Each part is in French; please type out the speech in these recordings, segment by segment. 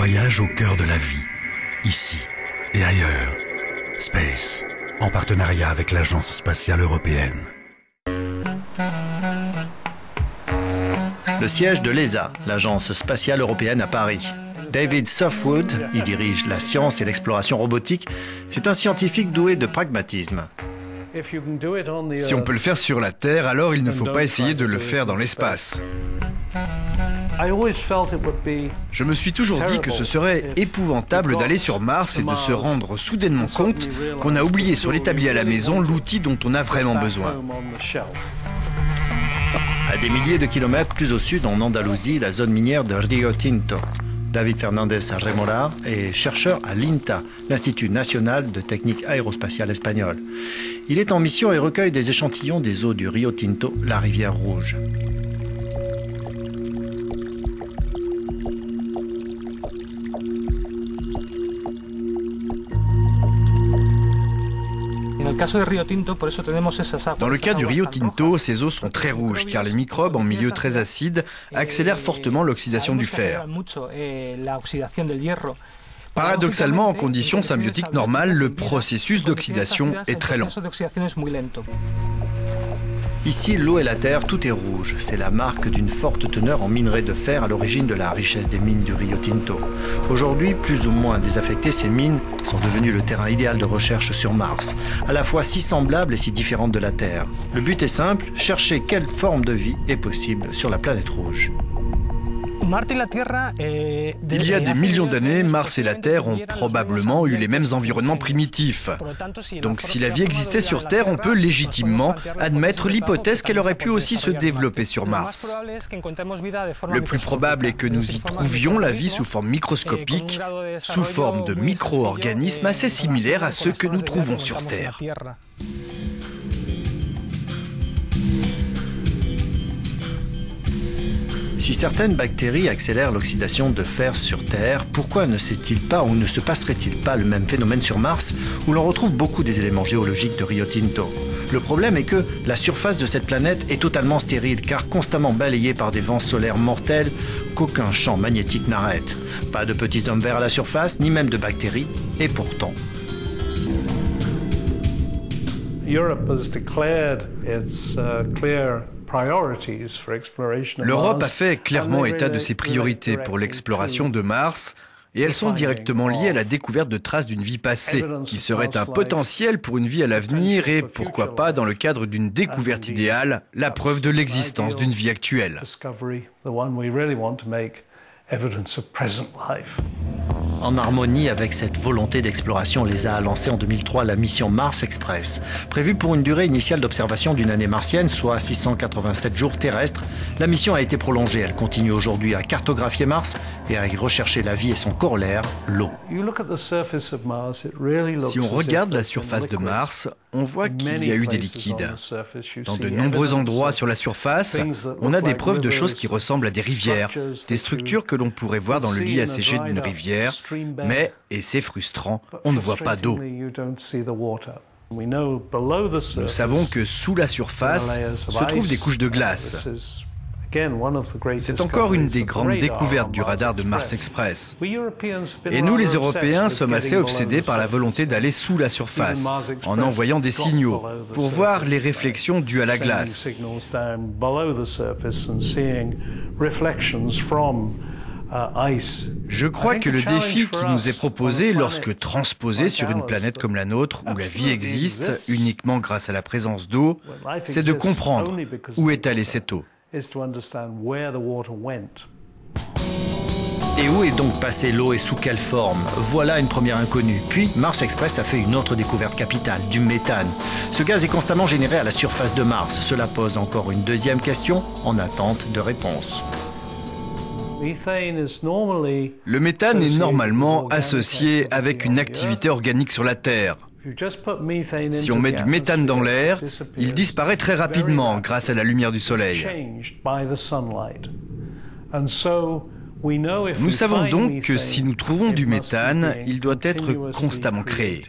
voyage au cœur de la vie, ici et ailleurs. Space, en partenariat avec l'Agence spatiale européenne. Le siège de l'ESA, l'Agence spatiale européenne à Paris. David Softwood y dirige la science et l'exploration robotique. C'est un scientifique doué de pragmatisme. Si on peut le faire sur la Terre, alors il ne faut pas essayer de le faire dans l'espace. Je me suis toujours dit que ce serait épouvantable d'aller sur Mars et de se rendre soudainement compte qu'on a oublié sur l'établi à la maison l'outil dont on a vraiment besoin. À des milliers de kilomètres plus au sud, en Andalousie, la zone minière de Rio Tinto. David Fernandez Remolar est chercheur à l'INTA, l'Institut national de technique aérospatiale espagnol. Il est en mission et recueille des échantillons des eaux du Rio Tinto, la rivière Rouge. Dans le cas du Rio Tinto, ces eaux sont très rouges car les microbes en milieu très acide accélèrent fortement l'oxydation du fer. Paradoxalement, en conditions symbiotiques normales, le processus d'oxydation est très lent. Ici, l'eau et la terre, tout est rouge. C'est la marque d'une forte teneur en minerai de fer à l'origine de la richesse des mines du Rio Tinto. Aujourd'hui, plus ou moins désaffectées, ces mines sont devenues le terrain idéal de recherche sur Mars, à la fois si semblable et si différente de la Terre. Le but est simple, chercher quelle forme de vie est possible sur la planète rouge. Il y a des millions d'années, Mars et la Terre ont probablement eu les mêmes environnements primitifs. Donc si la vie existait sur Terre, on peut légitimement admettre l'hypothèse qu'elle aurait pu aussi se développer sur Mars. Le plus probable est que nous y trouvions la vie sous forme microscopique, sous forme de micro-organismes assez similaires à ceux que nous trouvons sur Terre. Si certaines bactéries accélèrent l'oxydation de fer sur Terre, pourquoi ne sait-il pas ou ne se passerait-il pas le même phénomène sur Mars où l'on retrouve beaucoup des éléments géologiques de Rio Tinto? Le problème est que la surface de cette planète est totalement stérile car constamment balayée par des vents solaires mortels qu'aucun champ magnétique n'arrête. Pas de petits hommes verts à la surface, ni même de bactéries, et pourtant... L'Europe a fait clairement état de ses priorités pour l'exploration de Mars et elles sont directement liées à la découverte de traces d'une vie passée qui serait un potentiel pour une vie à l'avenir et, pourquoi pas, dans le cadre d'une découverte idéale, la preuve de l'existence d'une vie actuelle. En harmonie avec cette volonté d'exploration, l'ESA a lancé en 2003 la mission Mars Express. Prévue pour une durée initiale d'observation d'une année martienne, soit 687 jours terrestres, la mission a été prolongée. Elle continue aujourd'hui à cartographier Mars et à y rechercher la vie et son corollaire, l'eau. Si on regarde la surface de Mars, on voit qu'il y a eu des liquides. Dans de nombreux endroits sur la surface, on a des preuves de choses qui ressemblent à des rivières, des structures que l'on pourrait voir dans le lit asséché d'une rivière, mais, et c'est frustrant, on ne voit pas d'eau. Nous savons que sous la surface se trouvent des couches de glace. C'est encore une des grandes découvertes du radar de Mars Express. Et nous, les Européens, sommes assez obsédés par la volonté d'aller sous la surface, en envoyant des signaux, pour voir les réflexions dues à la glace. Je crois que le défi qui nous est proposé lorsque transposé sur une planète comme la nôtre, où la vie existe uniquement grâce à la présence d'eau, c'est de comprendre où est allée cette eau. Et où est donc passée l'eau et sous quelle forme? Voilà une première inconnue. Puis, Mars Express a fait une autre découverte capitale, du méthane. Ce gaz est constamment généré à la surface de Mars. Cela pose encore une deuxième question en attente de réponse. Le méthane est normalement associé avec une activité organique sur la Terre. Si on met du méthane dans l'air, il disparaît très rapidement grâce à la lumière du soleil. Nous savons donc que si nous trouvons du méthane, il doit être constamment créé.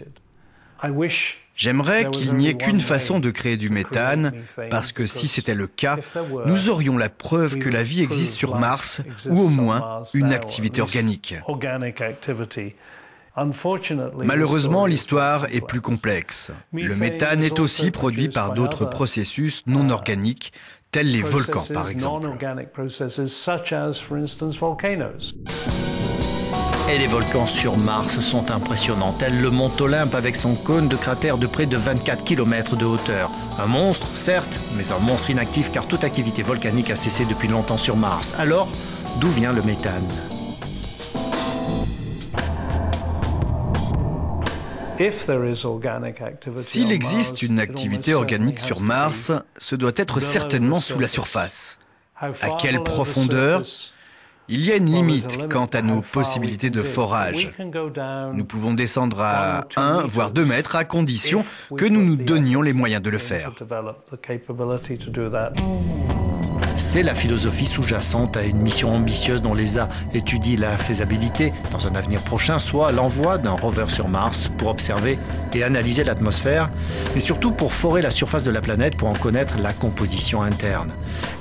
J'aimerais qu'il n'y ait qu'une façon de créer du méthane, parce que si c'était le cas, nous aurions la preuve que la vie existe sur Mars, ou au moins une activité organique. Malheureusement, l'histoire est plus complexe. Le méthane est aussi produit par d'autres processus non organiques, tels les volcans par exemple. Et les volcans sur Mars sont impressionnants, tel le mont Olympe avec son cône de cratère de près de 24 km de hauteur. Un monstre, certes, mais un monstre inactif car toute activité volcanique a cessé depuis longtemps sur Mars. Alors, d'où vient le méthane ? S'il existe une activité organique sur Mars, ce doit être certainement sous la surface. À quelle profondeur ? Il y a une limite quant à nos possibilités de forage. Nous pouvons descendre à 1 voire 2 mètres à condition que nous nous donnions les moyens de le faire. C'est la philosophie sous-jacente à une mission ambitieuse dont l'ESA étudie la faisabilité, dans un avenir prochain, soit l'envoi d'un rover sur Mars pour observer et analyser l'atmosphère, mais surtout pour forer la surface de la planète pour en connaître la composition interne.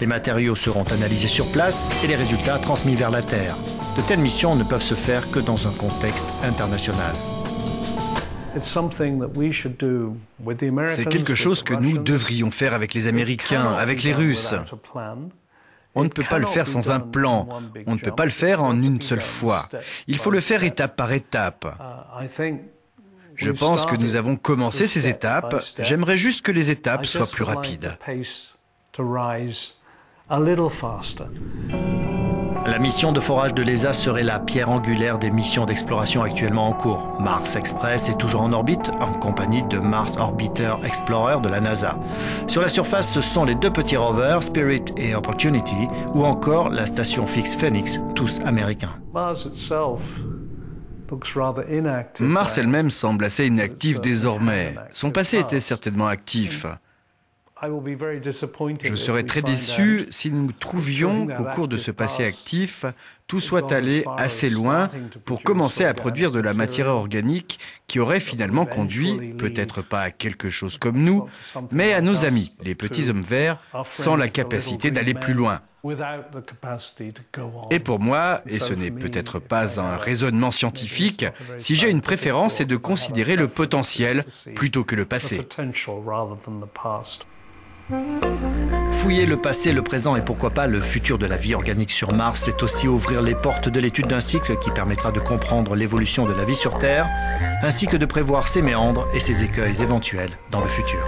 Les matériaux seront analysés sur place et les résultats transmis vers la Terre. De telles missions ne peuvent se faire que dans un contexte international. C'est quelque chose que nous devrions faire avec les Américains, avec les Russes. On ne peut pas le faire sans un plan. On ne peut pas le faire en une seule fois. Il faut le faire étape par étape. Je pense que nous avons commencé ces étapes. J'aimerais juste que les étapes soient plus rapides. La mission de forage de l'ESA serait la pierre angulaire des missions d'exploration actuellement en cours. Mars Express est toujours en orbite, en compagnie de Mars Orbiter Explorer de la NASA. Sur la surface, ce sont les 2 petits rovers, Spirit et Opportunity, ou encore la station fixe Phoenix, tous américains. Mars elle-même semble assez inactive désormais. Son passé était certainement actif. Je serais très déçu si nous trouvions qu'au cours de ce passé actif, tout soit allé assez loin pour commencer à produire de la matière organique qui aurait finalement conduit, peut-être pas à quelque chose comme nous, mais à nos amis, les petits hommes verts, sans la capacité d'aller plus loin. Et pour moi, et ce n'est peut-être pas un raisonnement scientifique, si j'ai une préférence, c'est de considérer le potentiel plutôt que le passé. Fouiller le passé, le présent et pourquoi pas le futur de la vie organique sur Mars, c'est aussi ouvrir les portes de l'étude d'un cycle qui permettra de comprendre l'évolution de la vie sur Terre, ainsi que de prévoir ses méandres et ses écueils éventuels dans le futur.